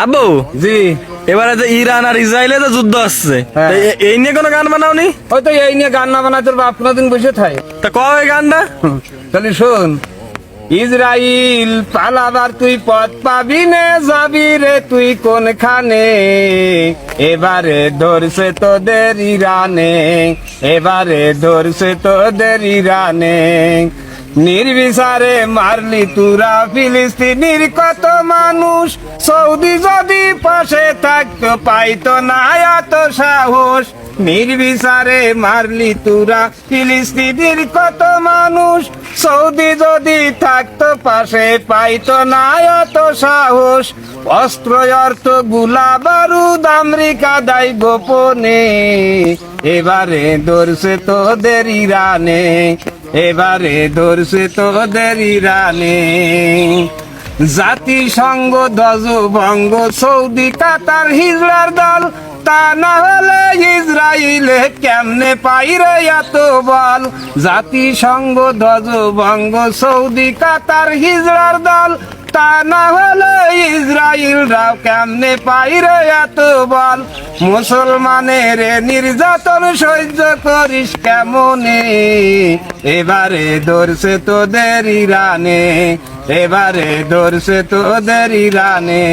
আব্বু জি এবারে যে ইরান আর ইসরায়েলে যে যুদ্ধ আসছে হ্যাঁ। তা এই নিয়ে কোনো গান বানাওনি? হয়তো এই নিয়ে গান না বানায় তোর বাপ কোনদিন বসে থাকে। তা কও এই গানটা। তাহলে শোন, ইসরাইল পালাবার তুই পথ পাবি নে, যাবি রে তুই কোনখানে, এবারে ধরছে তোদের ইরানে, এবারে ধরছে তোদের ইরানে, নির্বিচারে মারলি তুরা ফিলিস্তিনির কত মানুষ, সৌদি যদি পাশে থাকতো পাইতো না এত সাহস, নির্বিচারে মারলি তুরা ফিলিস্তিনির কত মানুষ, সৌদি যদি থাকতো পাশে পাইতো না এত সাহস, অস্ত্র অর্থ গুলা বারুদ আমেরিকা দায় গোপনে, এবারে ধরছে তোদের ইরানে, এবারে ধরছে তোদের ইরানে, জাতিসংঘ ধ্বজভঙ্গ সৌদি কাতার হিজড়ার দল, তা না হলে ইসরায়েলে কেমনে পাইরে এত বল, জাতিসংঘ ধ্বজভঙ্গ সৌদি কাতার হিজড়ার দল, তা না হলে ইসরায়েলরাও কেমনে পাইরে এত বল, মুসলমানের নির্যাতন সহ্য করিস কেমনে, এবারে ধরছে তোদের ইরানে, এবারে ধরছে তোদের ইরানে,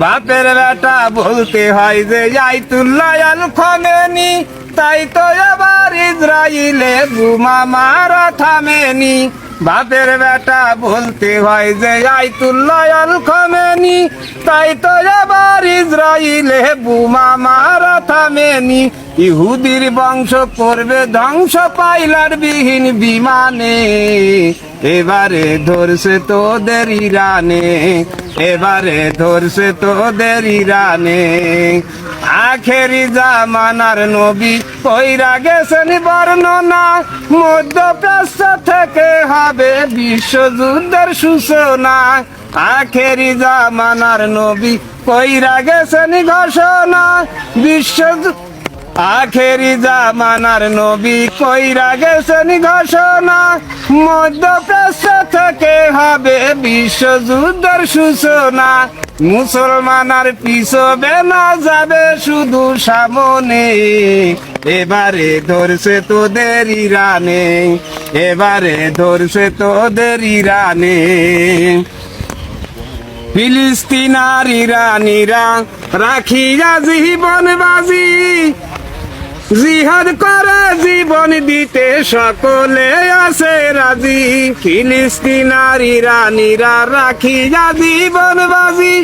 বাপের বেটা বলতে হয় যে আয়াতুল্লাহ আল খামেনি, তাই তো এবার ইসরায়েলে বোমা মারা থামেনি, বাপের বেটা বলতে হয় যে আয়াতুল্লাহ আল খামেনি, তাই তো এবার ইসরায়েলে বোমা মারা থামেনি, ইহুদির বংশ করবে ধ্বংস পাইলার বিহীন বিমানে, এবারে ধরছে তোদের ইরানে, এবারে ধরছে তোদের ইরানে, আখেরি জামানার নবী কইরা গেছেন বর্ণনা, মধ্যপ্রাচ্য থেকে হবে বিশ্বযুদ্ধের সূচনা, আখেরি জামানার নবী কইরা গেছেন ঘোষণা, আখেরি জামানার নবী কইরা গেছেন ঘোষণা, মধ্যপ্রাচ্য থেকে হবে বিশ্বযুদ্ধের সূচনা, মুসলমান আর পিছবে না যাবে শুধু সামনে, এবারে ধরছে তোদের ইরানে, এবারে ধরছে তোদের ইরানে, ফিলিস্তিন আর ইরানিরা রাখিয়া জীবন বাজি, জিহাদ করে জীবন দিতে সকলে আছে রাজি, ফিলিস্তিন আর ইরানিরা রাখিয়া জীবন বাজি,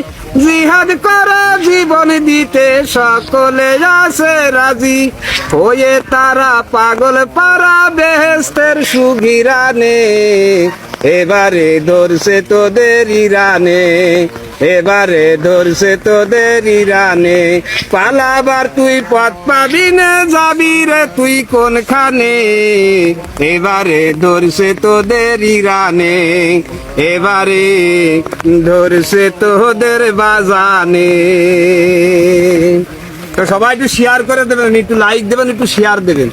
জিহাদ করে জীবন দিতে সকলে আছে রাজি, হয়ে তারা পাগল পারা বেহেস্তের সুগিরানে, এবারে ধরছে তোদের ইরানে, এবারে ধরছে তোদের ইরানে, পালাবার তুই পথ পাবি না, যাবি রে তুই কোনখানে, এবারে ধরছে তোদের ইরানে, এবারে ধরছে তোদের বাজানে। তো সবাই একটু শেয়ার করে দেবেন, একটু লাইক দেবেন, একটু শেয়ার দেবেন।